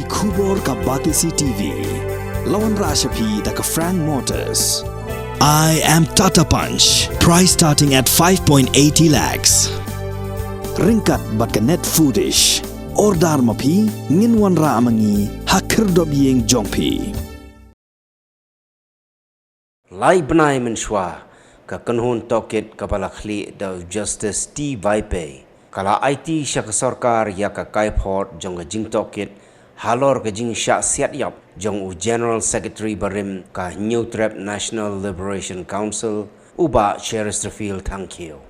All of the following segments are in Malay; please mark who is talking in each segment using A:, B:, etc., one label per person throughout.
A: Kubor ka Batisi TV. Lawan Rashapi da ka Frank Motors. I am Tata Punch. Price starting at 5.80 lakhs. Ringkat bat ka Net Foodish. Ordar mapi nginwan ra amangi hakir dobiyeng jongpi.
B: Lai benai menshwa ka kanhun tokit kapala khli da Justice T. Vaipe. Kala IT syak sarkar ya ka kaiport jong jing tokit halor ka jing syak siat yap jong u General Secretary Barim ka New Trap National Liberation Council uba Chesterfield Thankyo.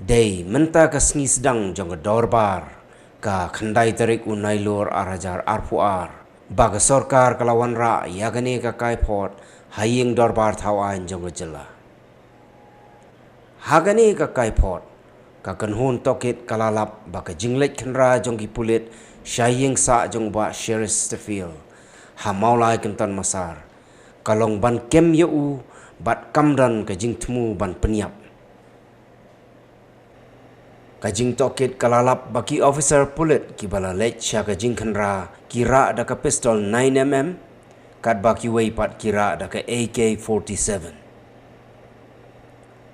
B: Day menta ka sngi sedang jong dorbar ka khandai tarik unai lor arajar arpuar baga sarkar kalawan ra yagane ka kaiport haying dorbar thawan jong jela. Hagane ka kaiport ka kanhun tokit kalalap baka jinglet khenra jong ki pulit syaying sa jong ba Chesterfield ha maulai kentan masar kalong ban kem yu bat kamdan ka jing temu ban peniap ka jing tokit kalalap baki officer pulit ki bala lech sya ka jing khenra kira da ka pistol 9mm kat baki wei pat kira da ka AK-47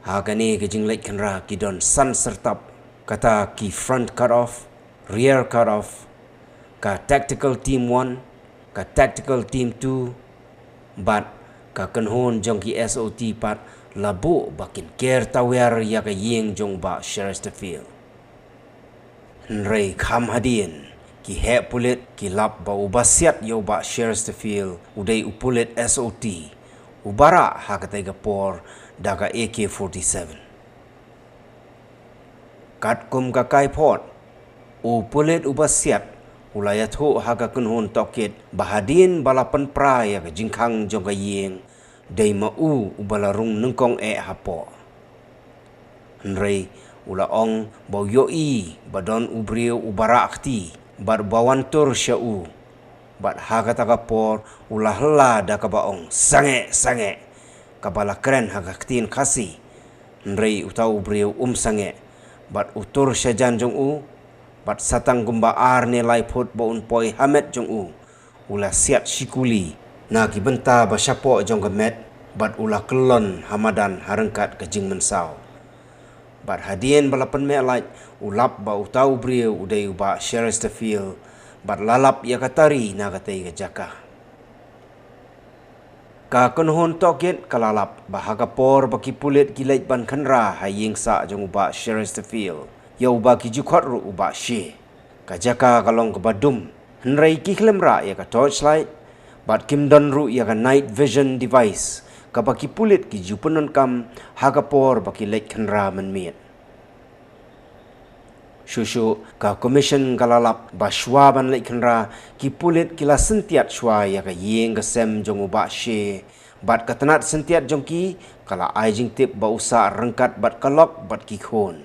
B: Hagani ke jinglet kenra ki don san sertap kata ki front cut off, rear cut off, ka tactical team 1, ka tactical team 2, bat ka kanhon jong ki SOT pat labu bakin ker tawer ya ka yeng jong ba Chesterfield. Henry kham hadien ki he pulit ki lap ba ubasiat yo ba Chesterfield udai upulit SOT ubara ha ka tega por daga AK-47. Kat kum ka kaiport, u pulit ubasiat, ulayat ho haga kunhun tokit, bahadin balapan praya ka jingkang jong ka yeng, day mau ubalarung nengkong hapo. Henry, ulaong bau yoi, badon ubriu ubara akti, bad bawantur sya bad haga tagapor, ulah hela da kabaong, sange, kabala keren haga ktin kasi nrei utau briu sange bat utur syajan jong bat satang gumba ar nilai put baun poi hamet jong ula siat sikuli na ki benta ba syapo jong gemet bat ula kelon hamadan harengkat ke jing mensau bat hadien balapan melait ulap ba utau briu udai uba Chesterfield bat lalap ya katari na katai ke jaka ka kanhon tokit kalalap bahaga por baki pulit gilait ban khanra haying sa jong uba Chesterfield ya uba ki jukhot ru uba she ka jaka kalong ke badum henrai ki khlemra ya ka torchlight bat kimdon ru ya ka night vision device ka baki pulit ki jupenon kam haga por baki lait khanra menmiet Shushu ka commission kalalap baswa ban lek khenra ki pulit kila sentiat shwa ya ka yeng ka sem jong uba she bat katanat sentiat jong ki kala ai jing tip ba usa rengkat bat kalok bat ki khon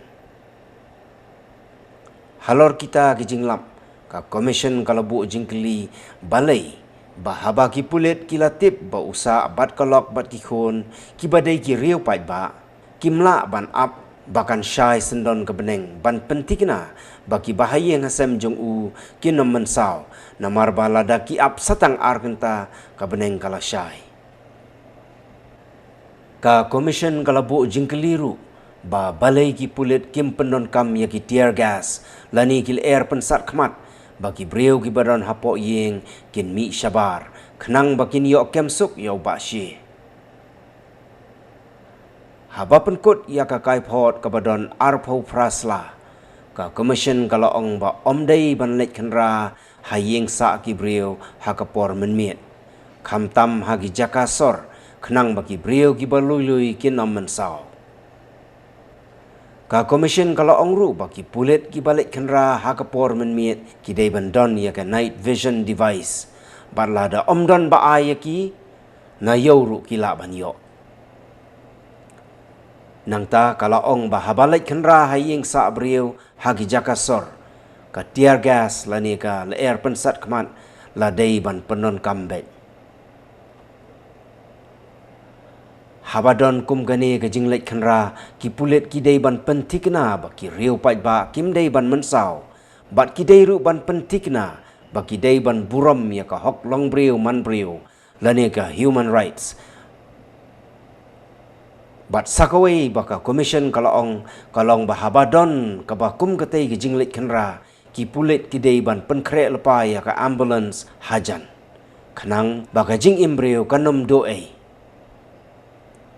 B: halor kita ki jinglap ka commission kala bu jingkli balai bahaba ki pulit kila tip ba usa bat kalok bat ki khon ki badai ki riu pai ba kimla ban up bahkan syai sendon kebeneng ban pentikna bagi bahaya ngasem jong kinom mensau namar balada ki ap satang arkenta kebeneng kala syai ka commission kala bu jingkeliru ba balai ki pulit kim pendon kam ya ki tear gas lani kil air pensat khmat bagi breu ki badan hapo yeng kin mi syabar khnang bakin yo kemsuk yo ba shi haba penkut ya ka kaiport ka badon arpo prasla ka commission kala ong ba omdai ban lek khenra hayeng sa ki breu ha ka por menmiet kham tam ha gi jaka sor khnang baki breu ki balului kin am mensau ka commission kala ong ru baki pulit ki balik khenra ha ka por menmiet ki dei ban don ya ka night vision device barlada omdon ba ay ki na yoru ki la ban yo nangta kala ong bahabalai khenra hayeng sa briu hagi jaka sor ka tear gas lani ka air pensat kmat la dei ban penon kambet habadon kum gane ka jinglet khenra ki pulit ki dei ban pentikna ba ki riu pai ba kim dei ban mensau bat ki dei ru ban pentikna bagi day ban buram ya ka hok long briu man briu lane ka human rights. Bat sakaway baka commission kalong bahabadon kabakum katay ki jinglit kenra ki pulit ki day ban penkre lepa ya ka ambulance hajan. Kanang baka jing imbriu kanom doe.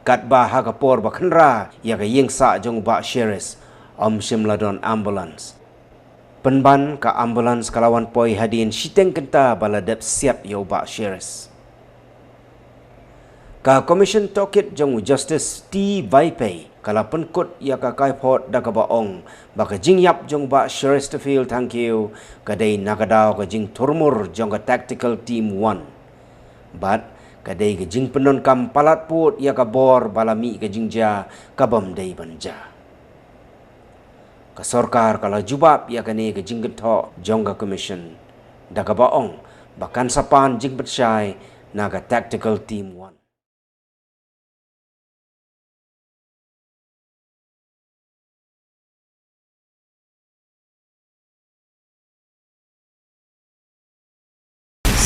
B: Kat ba ha kapor ba kenra ya ka yeng sa jong ba sheres shimladon ambulance. Penban ka ambulance kalawan poi hadin siteng kenta baladap siap yo ba sheres. Ka commission tokit jong Justice T. Vaipei kala penkut ya ka kaipot da ka baong baka jing yap jong ba sheres to feel thank you kadai nakadaw ka jing turmur jong ka tactical team 1. But kadai ka jing penon kam palat put ya ka bor balami ka jing ja kabam dai banja. Ka sorkar kala jubab ya kani ka jing gento jong ka commission da ka baong bakan sapan jing betsyai na ka tactical team 1.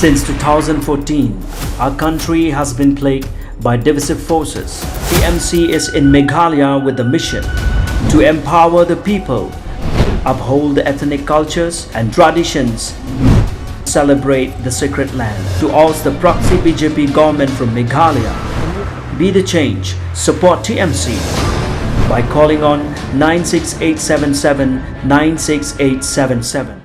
C: Since 2014, our country has been plagued by divisive forces. TMC is in Meghalaya with the mission to empower the people, uphold the ethnic cultures and traditions, celebrate the sacred land. To oust the proxy BJP government from Meghalaya, be the change, support TMC by calling on 96877 96877.